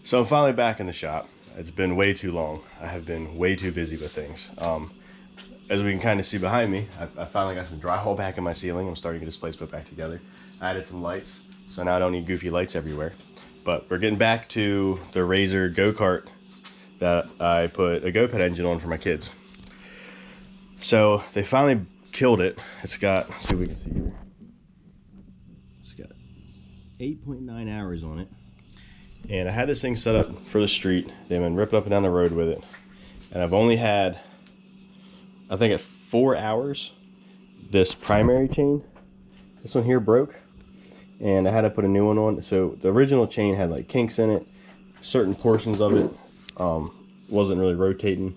So I'm finally back in the shop. It's been way too long. I have been way too busy with things. As we can kind of see behind me, I finally got some drywall back in my ceiling. I'm starting to get this place put back together. I added some lights, so now I don't need goofy lights everywhere. But we're getting back to the Razor go-kart that I put a GoPed engine on for my kids. So they finally killed it. It's got, let's see if we can see here. It's got 8.9 hours on it. And I had this thing set up for the street. They've been ripping up and down the road with it. And I've only had, I think at 4 hours, this primary chain. This one here broke. And I had to put a new one on. So the original chain had like kinks in it. Certain portions of it wasn't really rotating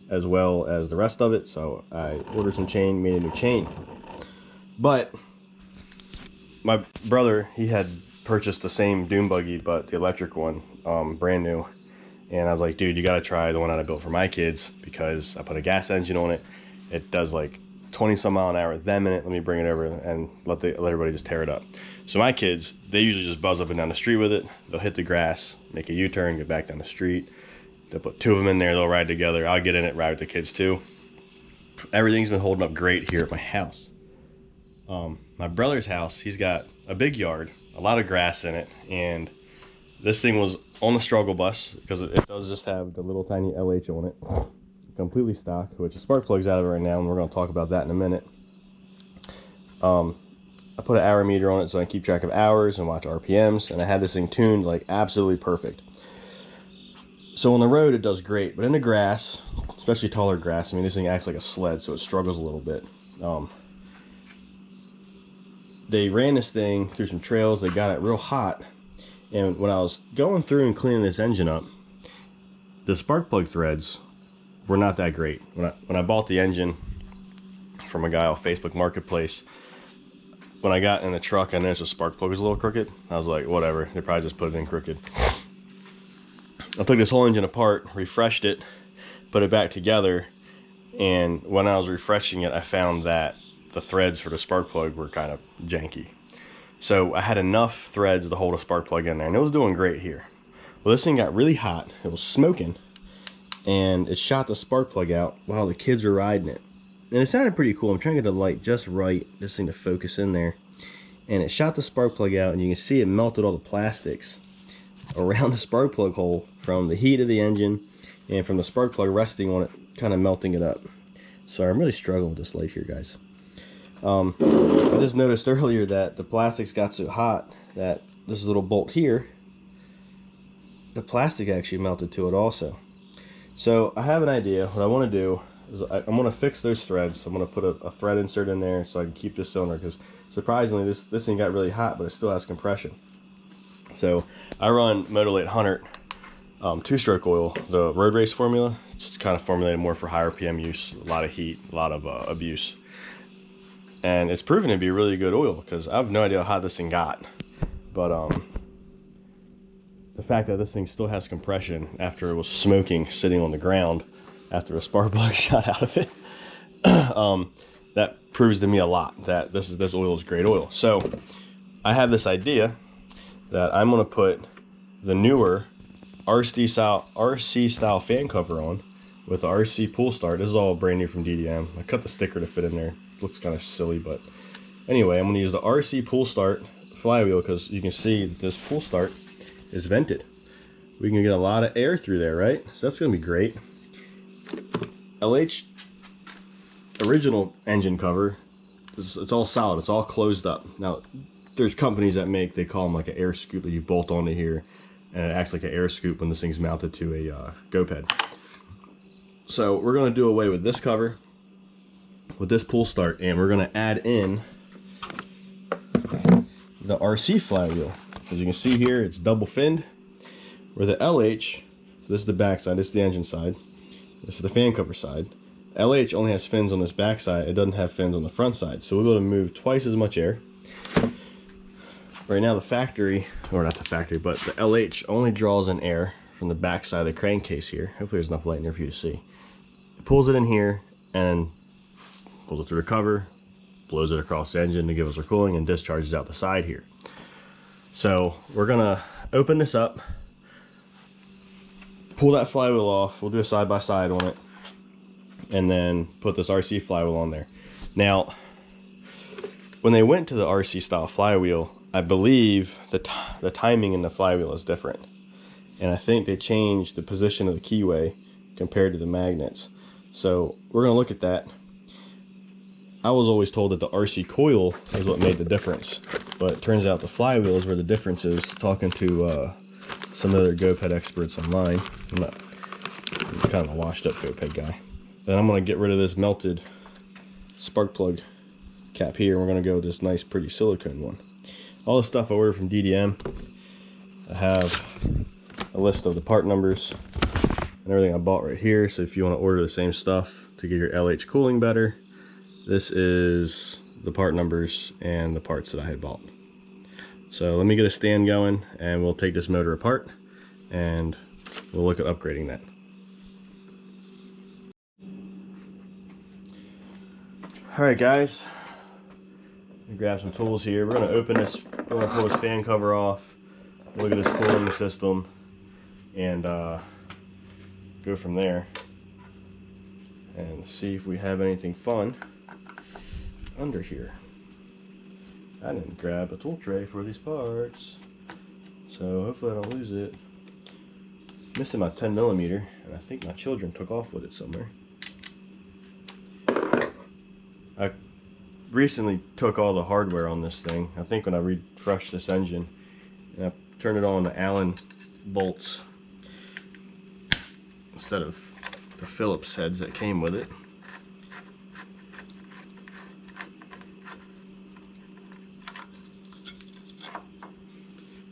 as well as the rest of it. So I ordered some chain, made a new chain. But my brother, he had purchased the same dune buggy, but the electric one, brand new. And I was like, dude, you gotta try the one that I built for my kids, because I put a gas engine on it. It does like 20 some mile an hour that minute. Let me bring it over and let everybody just tear it up. So my kids, they usually just buzz up and down the street with it. They'll hit the grass, make a U-turn, get back down the street. They'll put two of them in there, they'll ride together. I'll get in it, ride with the kids too. Everything's been holding up great here at my house. My brother's house, he's got a big yard, a lot of grass in it, and this thing was on the struggle bus because it does just have the little tiny LH on it, completely stock, which the spark plug's out of it right now, and we're going to talk about that in a minute. I put an hour meter on it so I can keep track of hours and watch RPMs, and I had this thing tuned like absolutely perfect. So on the road it does great, but in the grass, especially taller grass, I mean, this thing acts like a sled, so it struggles a little bit. They ran this thing through some trails, they got it real hot, and when I was going through and cleaning this engine up, the spark plug threads were not that great. When I bought the engine from a guy off Facebook Marketplace, when I got in the truck, I noticed the spark plug was a little crooked. I was like, whatever, they probably just put it in crooked. I took this whole engine apart, refreshed it, put it back together, and when I was refreshing it, I found that the threads for the spark plug were kind of janky. So I had enough threads to hold a spark plug in there, and it was doing great here. Well, this thing got really hot, it was smoking, and it shot the spark plug out while the kids were riding it. And it sounded pretty cool. I'm trying to get the light just right, this thing to focus in there. And it shot the spark plug out, and you can see it melted all the plastics around the spark plug hole from the heat of the engine and from the spark plug resting on it, kind of melting it up. So I'm really struggling with this light here, guys. I just noticed earlier that the plastics got so hot that this little bolt here, the plastic actually melted to it also. So I have an idea. What I want to do is I'm going to fix those threads. I'm going to put a thread insert in there so I can keep this cylinder, because surprisingly this thing got really hot, but it still has compression. So I run Moto 800 two-stroke oil, the road race formula. It's kind of formulated more for high RPM use, a lot of heat, a lot of abuse. And it's proven to be really good oil, because I have no idea how hot this thing got. But the fact that this thing still has compression after it was smoking sitting on the ground after a spark plug shot out of it, that proves to me a lot that this oil is great oil. So I have this idea that I'm going to put the newer RC style fan cover on with the RC pull start. This is all brand new from DDM. I cut the sticker to fit in there. Looks kind of silly, but anyway, I'm going to use the RC pull start flywheel, because you can see that this pull start is vented. We can get a lot of air through there, right? So that's going to be great. LH original engine cover, it's all solid, it's all closed up. Now there's companies that they call them like an air scoop that you bolt onto here, and it acts like an air scoop when this thing's mounted to a GoPed. So we're going to do away with this cover, with this pull start, and we're going to add in the RC flywheel. As you can see here, it's double finned, where the LH, so this is the back side, this is the engine side, this is the fan cover side. LH only has fins on this back side, it doesn't have fins on the front side, so we'll be able to move twice as much air. Right now the factory, or not the factory, but the LH only draws in air from the back side of the crankcase here. Hopefully there's enough light in there for you to see. It pulls it in here and pulls it through the cover, blows it across the engine to give us our cooling, and discharges out the side here. So we're gonna open this up, pull that flywheel off. We'll do a side by side on it, and then put this RC flywheel on there. Now, when they went to the RC style flywheel, I believe the timing in the flywheel is different, and I think they changed the position of the keyway compared to the magnets. So we're gonna look at that. I was always told that the RC coil is what made the difference, but it turns out the flywheel is where the difference is. Talking to some other GoPed experts online. I'm kind of a washed up GoPed guy. Then I'm gonna get rid of this melted spark plug cap here, and we're gonna go with this nice pretty silicone one. All the stuff I ordered from DDM, I have a list of the part numbers and everything I bought right here. So if you want to order the same stuff to get your LH cooling better, this is the part numbers and the parts that I had bought. So let me get a stand going, and we'll take this motor apart and we'll look at upgrading that. Alright guys, grab some tools here. We're going to open this, we're going to pull this fan cover off, look at this cooling system, and go from there and see if we have anything fun under here. I didn't grab a tool tray for these parts, so hopefully I don't lose it. Missing my 10mm, and I think my children took off with it somewhere. I recently took all the hardware on this thing, I think when I refreshed this engine, and I turned it on to Allen bolts instead of the Phillips heads that came with it.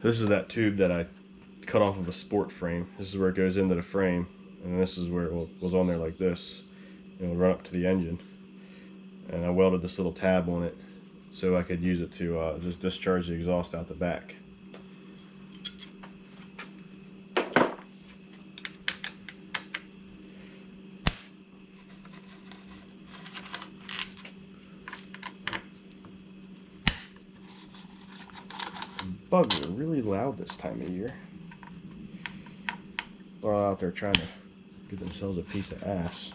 This is that tube that I cut off of a sport frame. This is where it goes into the frame, and this is where it was on there like this, and it would run up to the engine. And I welded this little tab on it so I could use it to just discharge the exhaust out the back. Bugs are really loud this time of year. They're all out there trying to get themselves a piece of ass.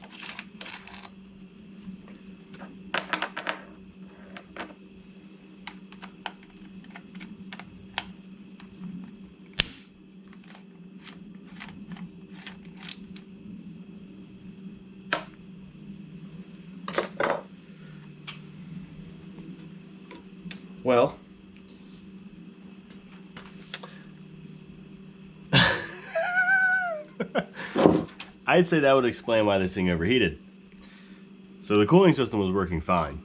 Well, I'd say that would explain why this thing overheated. So the cooling system was working fine.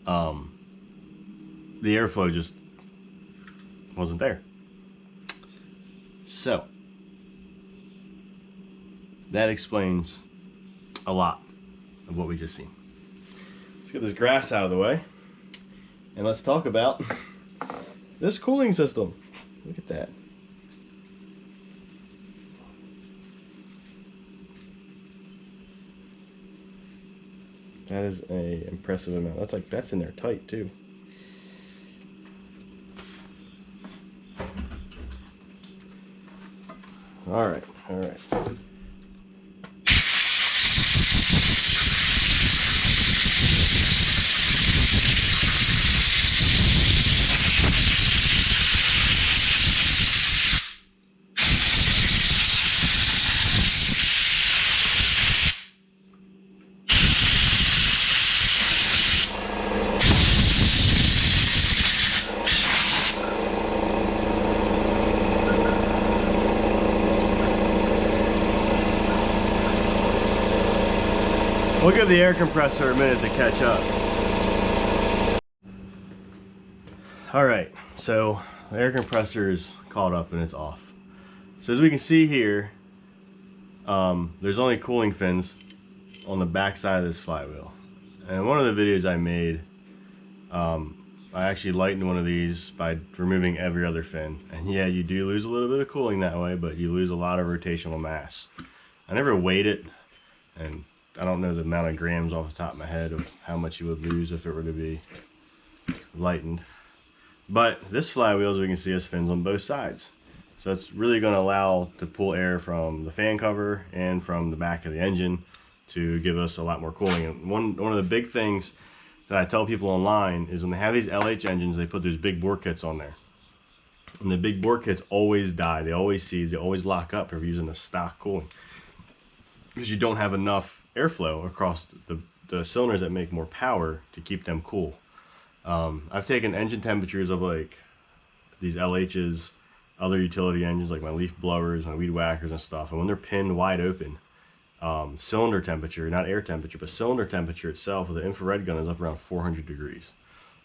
The airflow just wasn't there. So that explains a lot of what we just seen. Let's get this grass out of the way, and let's talk about this cooling system. Look at that. That is a impressive amount. That's in there tight too. All right. We'll give the air compressor a minute to catch up. Alright, so the air compressor is caught up and it's off. So as we can see here, there's only cooling fins on the back side of this flywheel. And one of the videos I made, I actually lightened one of these by removing every other fin. And yeah, you do lose a little bit of cooling that way, but you lose a lot of rotational mass. I never weighed it, and I don't know the amount of grams off the top of my head of how much you would lose if it were to be lightened. But this flywheel, as we can see, has fins on both sides. So it's really going to allow to pull air from the fan cover and from the back of the engine to give us a lot more cooling. And one of the big things that I tell people online is when they have these LH engines, they put those big bore kits on there. And the big bore kits always die. They always seize. They always lock up if you're using the stock cooling, because you don't have enough airflow across the cylinders that make more power to keep them cool. I've taken engine temperatures of like these LHs, other utility engines like my leaf blowers, my weed whackers and stuff, and when they're pinned wide open, cylinder temperature, not air temperature, but cylinder temperature itself with the infrared gun is up around 400 degrees.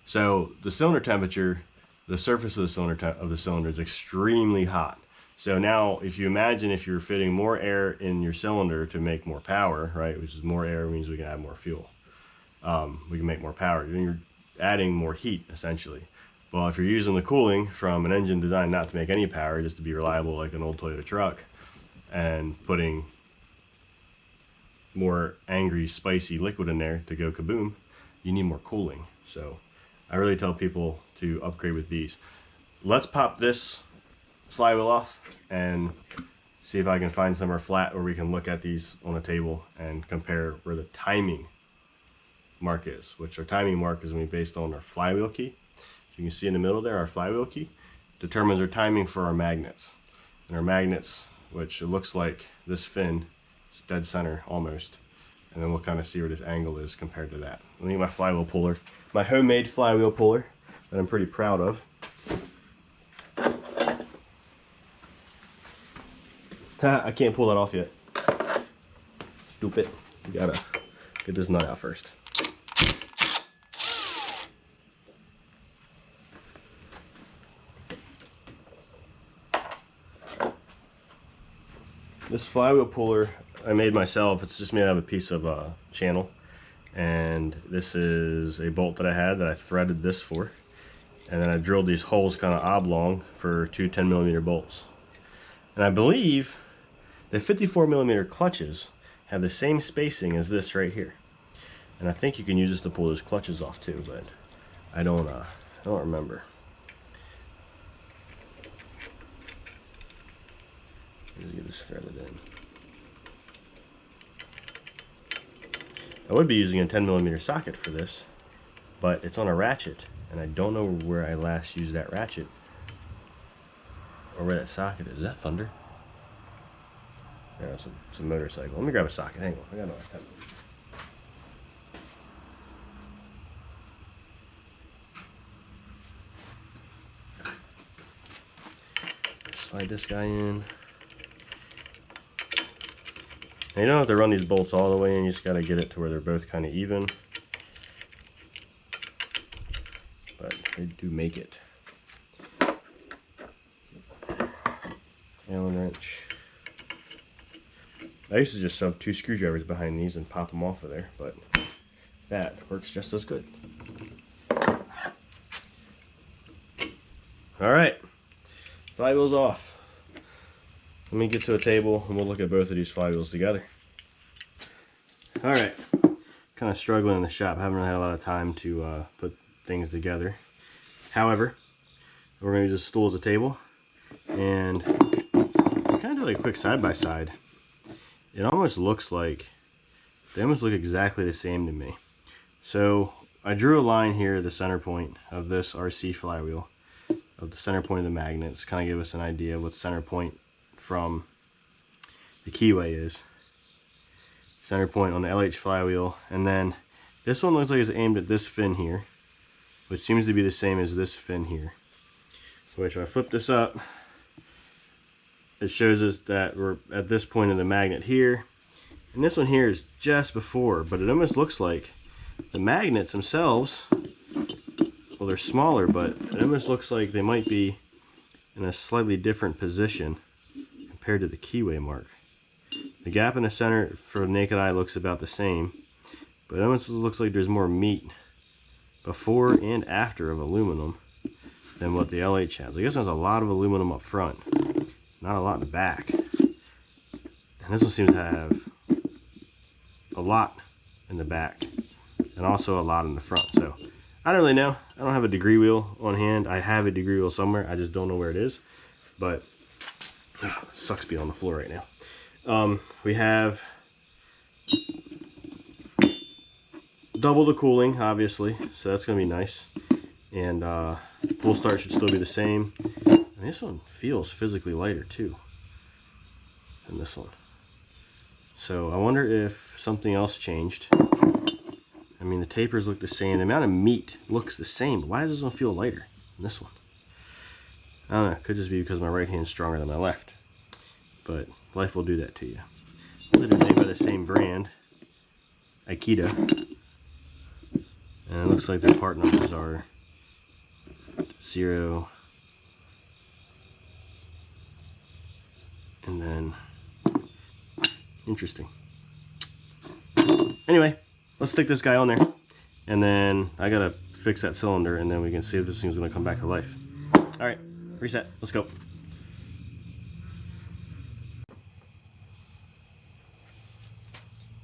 So the cylinder temperature, the surface of the cylinder is extremely hot. So now if you imagine if you're fitting more air in your cylinder to make more power, right, which is more air means we can add more fuel. We can make more power. Then you're adding more heat essentially. Well, if you're using the cooling from an engine designed not to make any power, just to be reliable like an old Toyota truck, and putting more angry, spicy liquid in there to go kaboom, you need more cooling. So I really tell people to upgrade with these. Let's pop this flywheel off and see if I can find somewhere flat where we can look at these on a table and compare where the timing mark is, which our timing mark is going to be based on our flywheel key. You can see in the middle there, our flywheel key determines our timing for our magnets. And our magnets, which it looks like this fin is dead center almost. And then we'll kind of see where this angle is compared to that. Let me get my flywheel puller, my homemade flywheel puller that I'm pretty proud of. I can't pull that off yet. Stupid. You gotta get this nut out first. This flywheel puller I made myself. It's just made out of a piece of channel, and this is a bolt that I had that I threaded this for, and then I drilled these holes kind of oblong for two 10mm bolts. And I believe the 54mm clutches have the same spacing as this right here, and I think you can use this to pull those clutches off too, but I don't remember. Let's get this threaded in. I would be using a 10mm socket for this, but it's on a ratchet, and I don't know where I last used that ratchet or where that socket is. Is that thunder? Yeah, it's a motorcycle. Let me grab a socket. Hang on, I got no time. Slide this guy in. Now you don't have to run these bolts all the way in, you just got to get it to where they're both kind of even. But they do make it. Allen wrench. I used to just shove 2 screwdrivers behind these and pop them off of there, but that works just as good. Alright, flywheel's off. Let me get to a table and we'll look at both of these flywheels together. Alright, kind of struggling in the shop. Haven't really had a lot of time to put things together. However, we're going to use a stool as a table and kind of do like a quick side-by-side. It almost looks like, they almost look exactly the same to me. So I drew a line here, the center point of this RC flywheel, of the center point of the magnets, kind of give us an idea of what the center point from the keyway is. Center point on the LH flywheel, and then this one looks like it's aimed at this fin here, which seems to be the same as this fin here. Which if I flip this up, it shows us that we're at this point of the magnet here, and this one here is just before, but it almost looks like the magnets themselves, well, they're smaller, but it almost looks like they might be in a slightly different position compared to the keyway mark. The gap in the center for the naked eye looks about the same, but it almost looks like there's more meat before and after of aluminum than what the LH has. I guess there's a lot of aluminum up front, not a lot in the back. And this one seems to have a lot in the back and also a lot in the front. So I don't really know. I don't have a degree wheel on hand. I have a degree wheel somewhere. I just don't know where it is. But Sucks being on the floor right now. We have double the cooling, obviously, so that's going to be nice. And pull start should still be the same. And this one feels physically lighter too than this one. So I wonder if something else changed. I mean, the tapers look the same. The amount of meat looks the same, but why does this one feel lighter than this one? I don't know. It could just be because my right hand's stronger than my left. But life will do that to you. They're made by the same brand, Aikida. And it looks like their part numbers are 0. And then, interesting. Anyway, let's stick this guy on there. And then I gotta fix that cylinder and then we can see if this thing's gonna come back to life. All right, reset, let's go.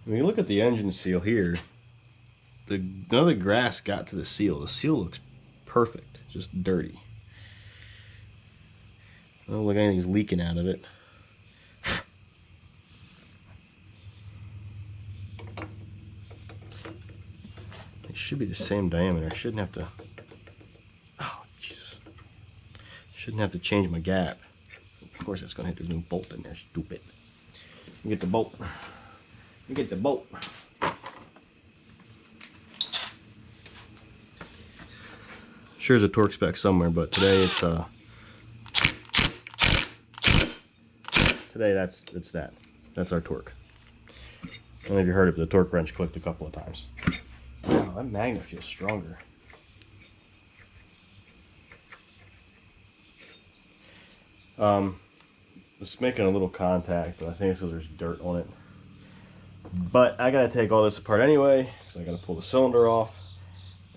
When you look at the engine seal here, none of the grass got to the seal. The seal looks perfect, just dirty. I don't look like anything's leaking out of it. It should be the same diameter. I shouldn't have to. Oh, Jesus. Shouldn't have to change my gap. Of course, that's gonna hit. There's no bolt in there. Stupid. Get the bolt. Get the bolt. Sure, there's a torque spec somewhere, but today it's today it's that. That's our torque. I don't know if you heard it, but the torque wrench clicked a couple of times. Wow, that magnet feels stronger. It's making a little contact, but I think it's because there's dirt on it. But I gotta take all this apart anyway, because I gotta pull the cylinder off.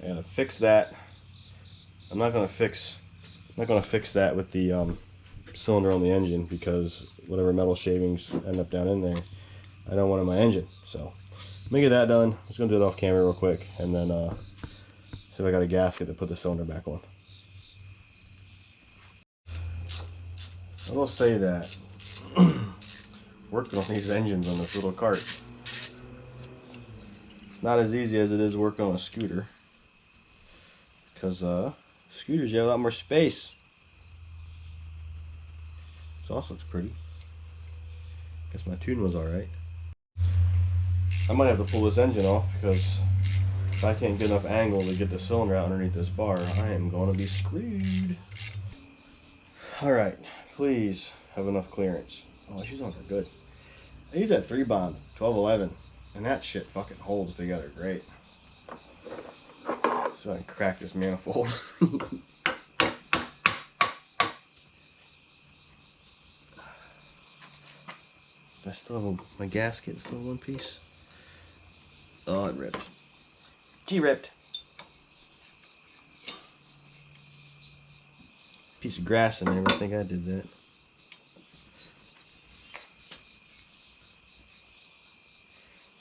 I gotta fix that. I'm not gonna fix that with the cylinder on the engine, because whatever metal shavings end up down in there, I don't want in my engine. So let me get that done. I'm just gonna do it off camera real quick, and then see if I got a gasket to put the cylinder back on. I will say that working on these engines on this little cart, it's not as easy as it is working on a scooter, because scooters, you have a lot more space. This also looks pretty. Guess my tune was alright. I might have to pull this engine off, because if I can't get enough angle to get the cylinder out underneath this bar, I am going to be screwed. Alright, please have enough clearance. Oh, she's on her good. I use that 3-bond, 1211, and that shit fucking holds together great. So I can crack this manifold. I still have my gasket still in one piece. Oh, it ripped. Gee, ripped. Piece of grass in there, but I think I did that.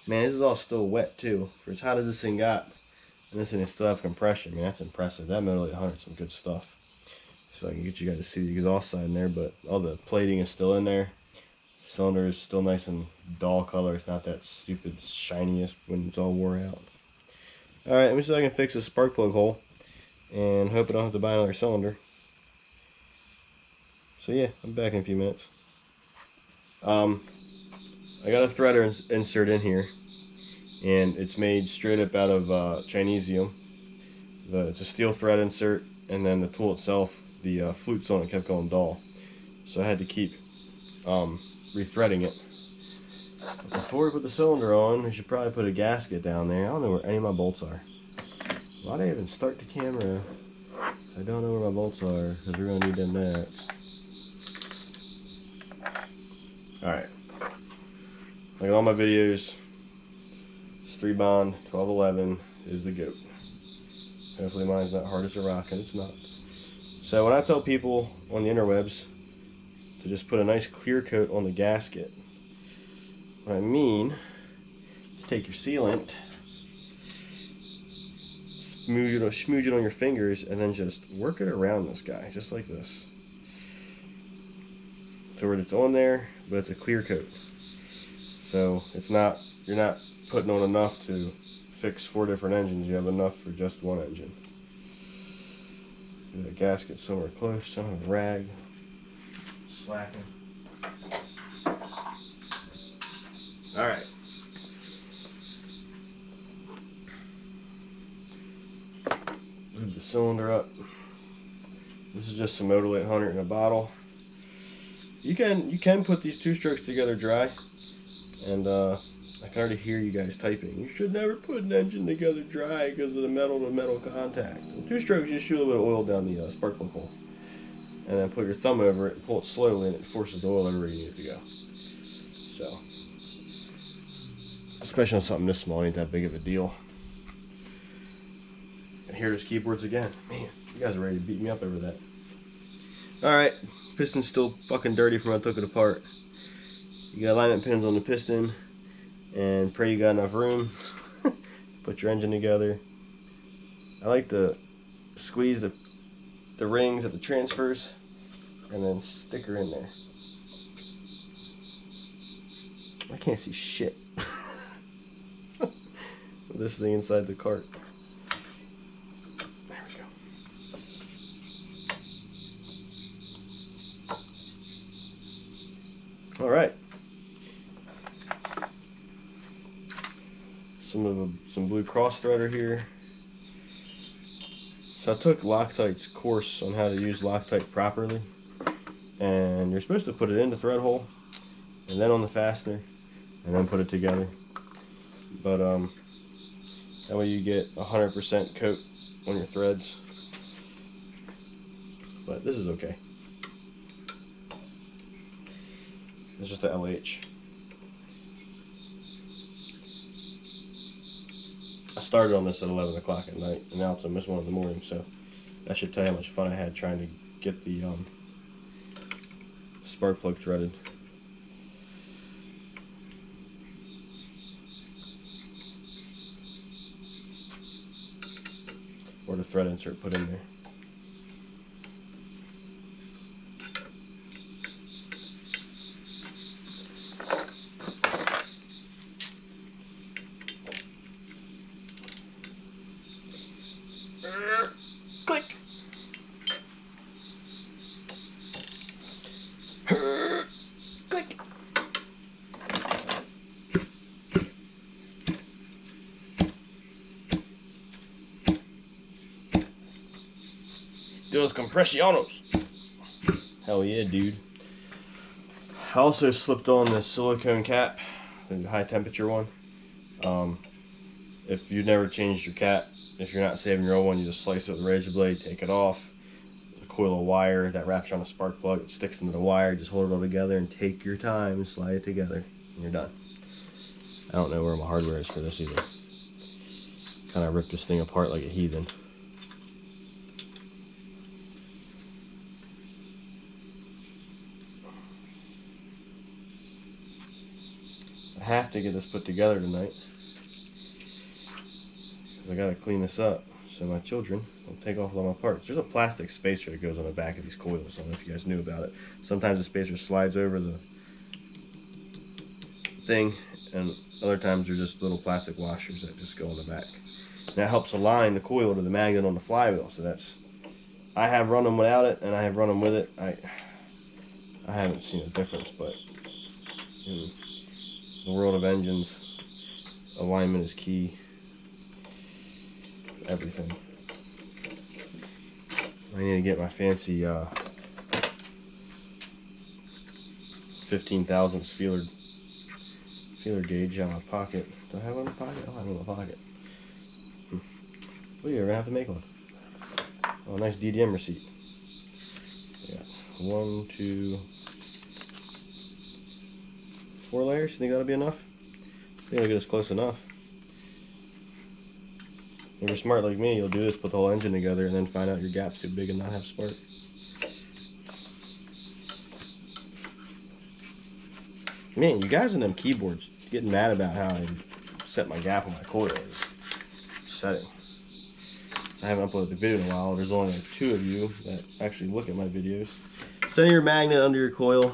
Man, this is all still wet too. For as hot as this thing got, and this thing still have compression. I mean, that's impressive. That Metal 800 is some good stuff. So I can get you guys to see the exhaust side in there, but all the plating is still in there. Cylinder is still nice and dull color. It's not that stupid shiniest when it's all wore out. Alright, let me see if I can fix this spark plug hole and hope I don't have to buy another cylinder. So yeah, I'm back in a few minutes. I got a threader insert in here, and it's made straight up out of Chinesium. It's a steel thread insert, and then the tool itself, the flutes on it kept going dull. So I had to keep rethreading it. But before we put the cylinder on, we should probably put a gasket down there. I don't know where any of my bolts are. Why did I even start the camera? I don't know where my bolts are, because we're going to need them next. Alright. Like all my videos, this 3-bond 1211 is the GOAT. Hopefully mine's not hard as a rock, and it's not. So when I tell people on the interwebs to just put a nice clear coat on the gasket, what I mean is take your sealant, smooge it on your fingers, and then just work it around this guy, just like this. to where it's on there, but it's a clear coat. So it's not, you're not putting on enough to fix 4 different engines. You have enough for just one engine. The gasket somewhere close, some of a rag, slacking. All right. Move the cylinder up. This is just some Motor 800 in a bottle. You can put these 2 strokes together dry, and I can already hear you guys typing. You should never put an engine together dry because of the metal to metal contact. With 2 strokes, you just shoot a little bit of oil down the spark plug hole, and then put your thumb over it and pull it slowly, and it forces the oil everywhere you need it to go. So, especially on something this small, it ain't that big of a deal. And here this keyboard's again. Man, you guys are ready to beat me up over that. Alright, piston's still fucking dirty from when I took it apart. You got alignment pins on the piston, and pray you got enough room to put your engine together. I like to squeeze the rings at the transfers and then stick her in there. I can't see shit with this thing inside the cart. There we go. All right. Some blue cross threader here. So I took Loctite's course on how to use Loctite properly, and you're supposed to put it in the thread hole and then on the fastener and then put it together, but that way you get 100% coat on your threads. But this is okay. It's just the LH. I started on this at 11 o'clock at night, and now it's almost 1 in the morning, so that should tell you how much fun I had trying to get the spark plug threaded. Or the thread insert put in there. Click. Click. Still compressionos. Hell yeah, dude. I also slipped on this silicone cap, the high temperature one. If you've never changed your cap, if you're not saving your old one, you just slice it with a razor blade, take it off. There's a coil of wire that wraps around the spark plug. It sticks into the wire. Just hold it all together and take your time and slide it together, and you're done. I don't know where my hardware is for this either. Kind of ripped this thing apart like a heathen. I have to get this put together tonight, because I gotta clean this up so my children don't take off all my parts. There's a plastic spacer that goes on the back of these coils. I don't know if you guys knew about it. Sometimes the spacer slides over the thing, and other times they're just little plastic washers that just go on the back. And that helps align the coil to the magnet on the flywheel. So that's, I have run them without it, and I have run them with it. I haven't seen a difference, but in the world of engines, alignment is key. Everything. I need to get my fancy 15 thousandths feeler gauge out of my pocket. Do I have one in my pocket? Oh, I have one in my pocket. Oh, you're gonna have to make one. Oh, nice DDM receipt. Yeah, 1, 2, 4 layers. You think that'll be enough? I think it'll get us close enough. If you're smart like me, you'll do this, put the whole engine together, and then find out your gap's too big and not have spark. Man, you guys in them keyboards getting mad about how I set my gap on my coil is upsetting. So I haven't uploaded the video in a while. There's only like 2 of you that actually look at my videos. Center your magnet under your coil,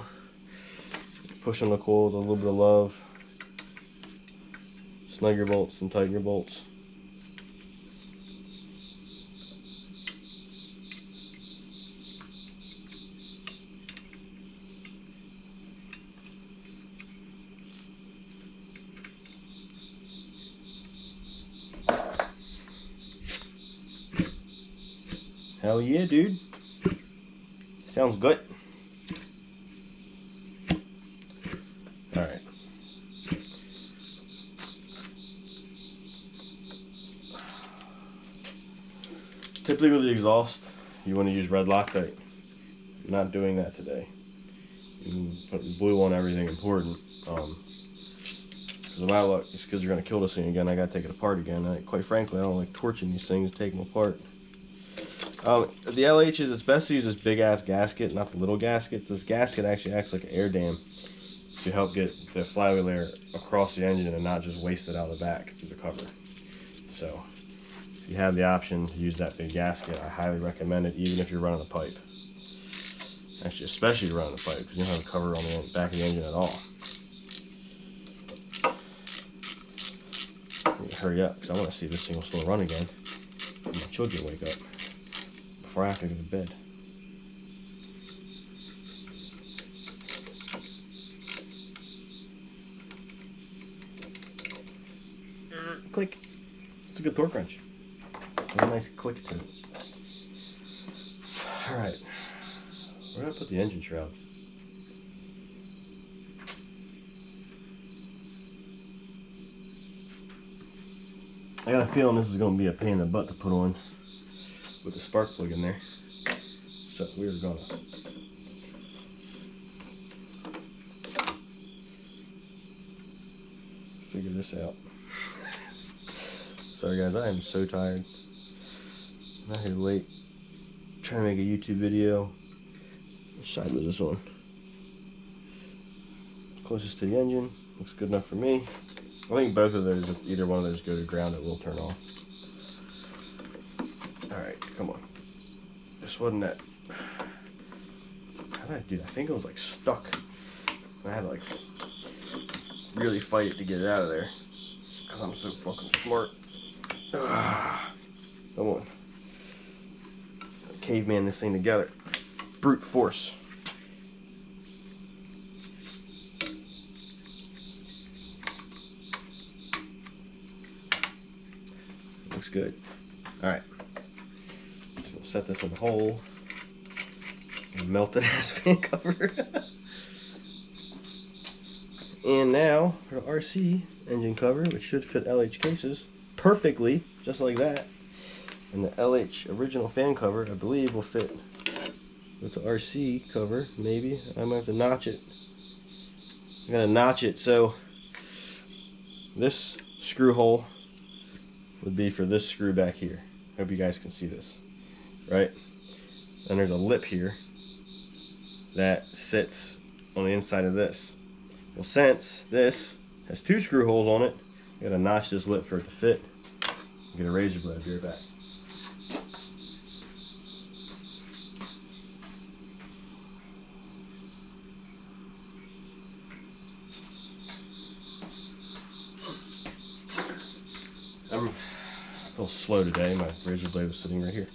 push on the coil with a little bit of love. Snug your bolts and tighten your bolts. Hell yeah, dude. Sounds good. Alright. Typically with the exhaust, you want to use red Loctite. I'm not doing that today. You put blue on everything important. Because of my luck, these kids are going to kill this thing again. I got to take it apart again. Quite frankly, I don't like torching these things, take them apart. The LHs, it's best to use this big ass gasket, not the little gaskets. This gasket actually acts like an air dam to help get the flywheel layer across the engine and not just waste it out the back through the cover. So, if you have the option to use that big gasket, I highly recommend it, even if you're running a pipe. Actually, especially if you're running a pipe, because you don't have a cover on the back of the engine at all. Hurry up, because I want to see this thing will still run again when my children wake up before I have to go to bed. Click. It's a good torque wrench. A nice click to it. Alright. Where did I put the engine shroud? I got a feeling this is going to be a pain in the butt to put on with the spark plug in there. So we're going to figure this out. Sorry guys, I am so tired. I'm out here late trying to make a YouTube video. Which side was this on? Closest to the engine. Looks good enough for me. I think both of those, if either one of those go to ground, it will turn off. Alright, come on. This wasn't that. How did I do that? I think it was like stuck. I had to like really fight it to get it out of there. Because I'm so fucking smart. Come on. Caveman this thing together. Brute force. Looks good. Alright. So we'll set this in the hole. Melted ass fan cover. And now for the RC engine cover, which should fit LH cases perfectly, just like that. And the LH original fan cover, I believe, will fit with the RC cover. Maybe I might have to notch it. I'm gonna notch it so this screw hole would be for this screw back here. Hope you guys can see this, right? And there's a lip here that sits on the inside of this. Well, since this has two screw holes on it, I gotta notch this lip for it to fit. Get a razor blade. I'll be right back. I'm a little slow today. My razor blade was sitting right here.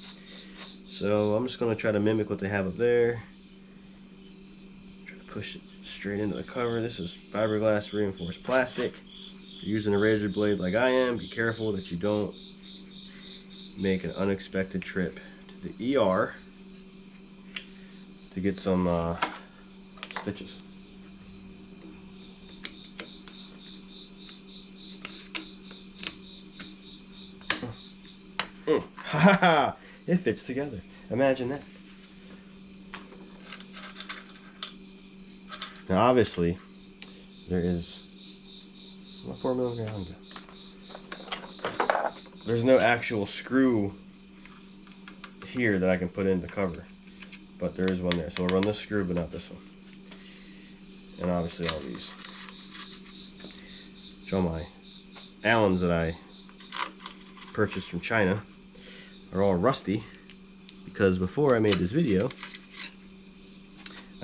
So I'm just going to try to mimic what they have up there. Try to push it straight into the cover. This is fiberglass reinforced plastic. If you're using a razor blade like I am, be careful that you don't make an unexpected trip to the ER to get some stitches. Ha ha ha! It fits together. Imagine that. Now, obviously, there is 4 millimeter. There's no actual screw here that I can put in the cover, but there is one there. So we'll run this screw, but not this one. And obviously, all these. Which all my Allens that I purchased from China are all rusty because before I made this video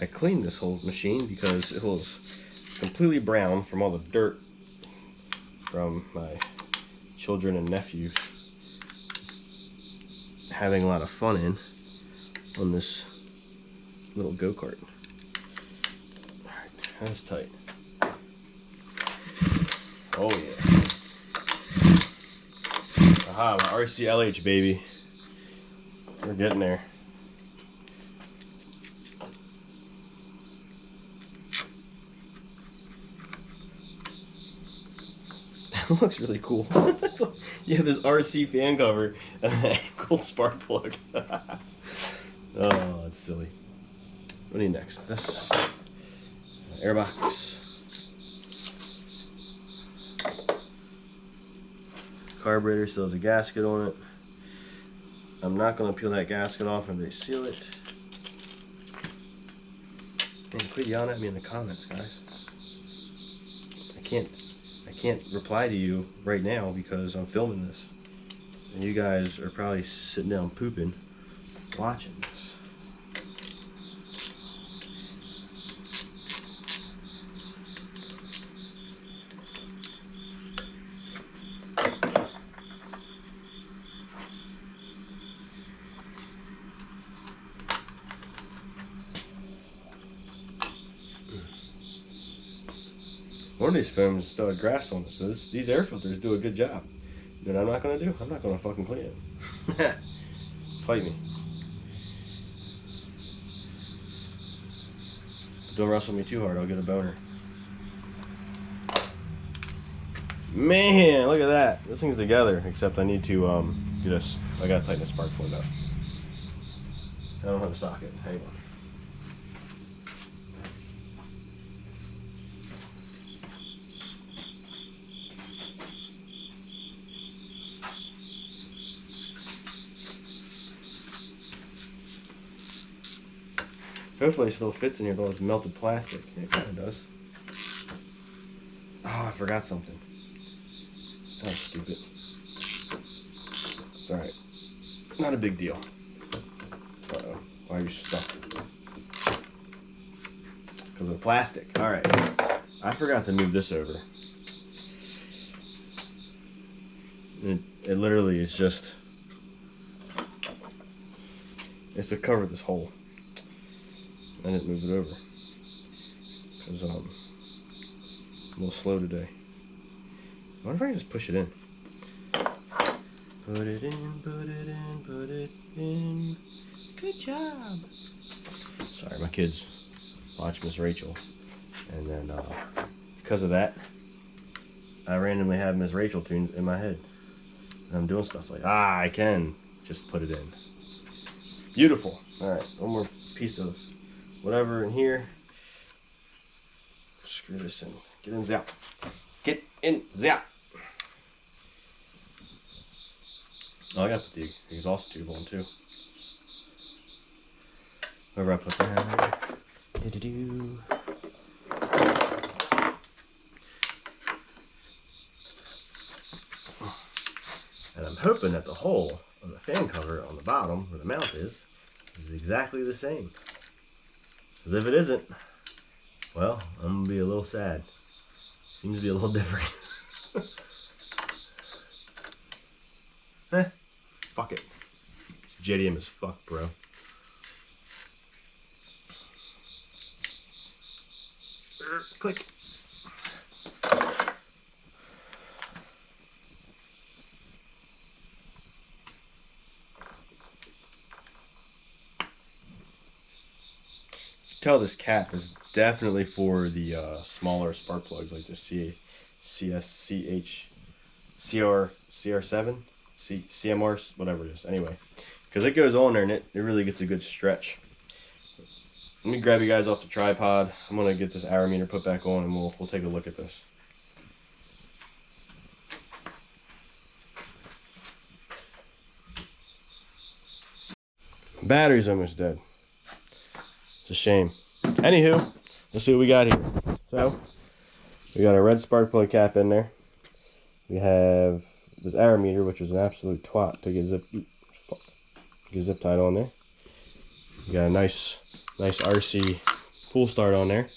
I cleaned this whole machine because it was completely brown from all the dirt from my children and nephews having a lot of fun on this little go-kart. Alright, that's tight. Oh yeah. Aha, my RCLH baby. We're getting there. That looks really cool. You have this RC fan cover and an cool spark plug. Oh, that's silly. What do you need next? This airbox. Carburetor still has a gasket on it. I'm not going to peel that gasket off and reseal it. Man, quit yelling at me in the comments, guys. I can't reply to you right now because I'm filming this. And you guys are probably sitting down pooping, watching this. One of these films still had grass on it, so these air filters do a good job. You know what I'm not going to do? I'm not going to fucking clean it. Fight me. Don't wrestle me too hard, I'll get a boner. Man, look at that. This thing's together, except I need to do this. I gotta tighten the spark plug up. I don't have a socket. Hang on. Hopefully it still fits in here with all this melted plastic. It kind of does. Oh, I forgot something. That was stupid. It's alright. Not a big deal. Uh-oh. Why are you stuck? Because of the plastic. Alright. I forgot to move this over. It literally is just... It's to cover this hole. I didn't move it over because I'm a little slow today. I wonder if I can just push it in. Put it in, put it in, put it in. Good job. Sorry, my kids watch Miss Rachel, and then because of that, I randomly have Miss Rachel tunes in my head, and I'm doing stuff like I can just put it in. Beautiful. All right, one more piece of whatever in here. Screw this in. Get in, zap. Get in, zap. Oh, I gotta put the exhaust tube on too. Wherever I put that. Do-do-do. And I'm hoping that the hole on the fan cover on the bottom, where the mount is exactly the same. Because if it isn't, well, I'm going to be a little sad. Seems to be a little different. Fuck it. It's JDM as fuck, bro. Click. Tell this cap is definitely for the smaller spark plugs like the CR7, CMR, whatever it is. Anyway, because it goes on there and it really gets a good stretch. Let me grab you guys off the tripod. I'm gonna get this hour meter put back on and we'll take a look at this. Battery's almost dead. It's a shame. Anywho, let's see what we got here. So, we got a red spark plug cap in there. We have this hour meter, which was an absolute twat to get zip tied on there. We got a nice RC pull start on there.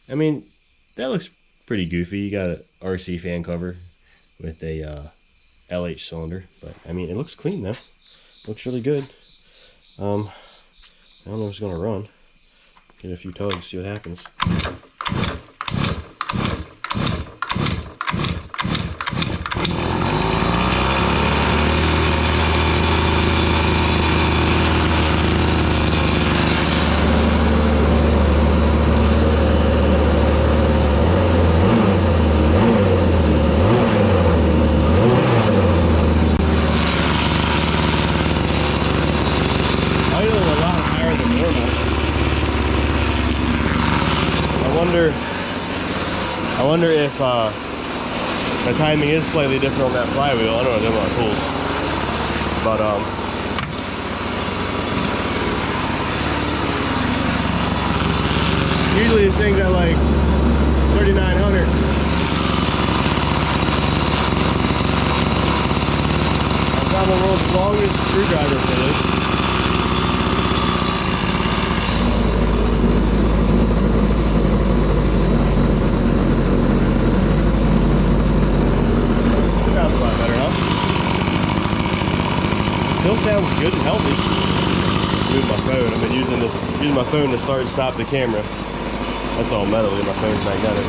I mean, that looks pretty goofy. You got an RC fan cover with a LH cylinder, but I mean, it looks clean though. Looks really good. I don't know if it's gonna run. Get a few tugs, see what happens. I wonder if the timing is slightly different on that flywheel. I don't know, I did my tools. But usually this thing's at like 3,900. I found the world's longest screwdriver for this. Still sounds good and healthy. Move my phone. I've been using my phone to start and stop the camera. That's all metal. My phone's magnetic.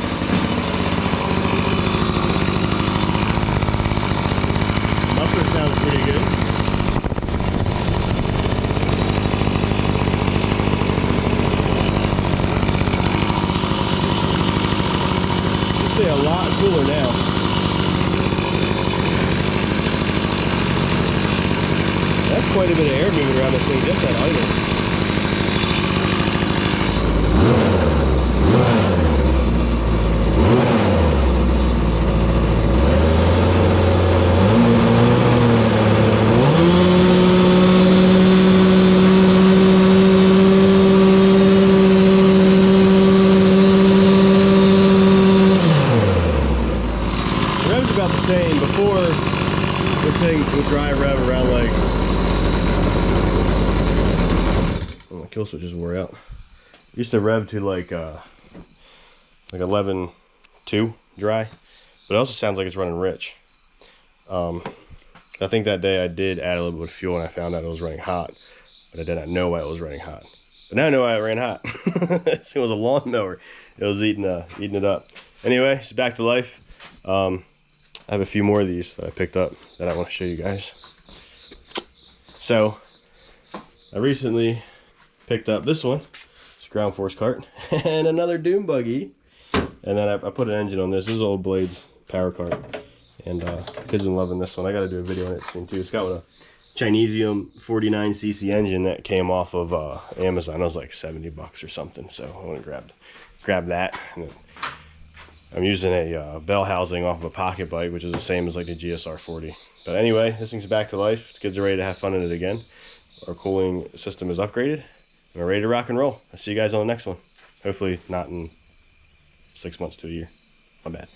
Muffler sounds pretty good. It's a lot cooler now. That's quite a bit of air moving around this thing just at idle. The rev's about the same. Before, this thing would dry rev around like, oh, my kill switch just wore out. Used to rev to like 11.2 dry, but it also sounds like it's running rich. I think that day I did add a little bit of fuel and I found out it was running hot, but I did not know why it was running hot. But now I know why it ran hot. It was a lawnmower. It was eating it up. Anyway, it's back to life. I have a few more of these that I picked up that I want to show you guys. So I recently picked up this one. It's a ground force cart and another dune buggy. And then I put an engine on this. This is Old Blade's power cart. And kids been loving this one. I got to do a video on it soon too. It's got a Chinesium 49cc engine that came off of Amazon. It was like 70 bucks or something. So I want to grab that. And then I'm using a bell housing off of a pocket bike, which is the same as like a GSR 40. But anyway, this thing's back to life. The kids are ready to have fun in it again. Our cooling system is upgraded. And we're ready to rock and roll. I'll see you guys on the next one. Hopefully not in 6 months to a year. My bad.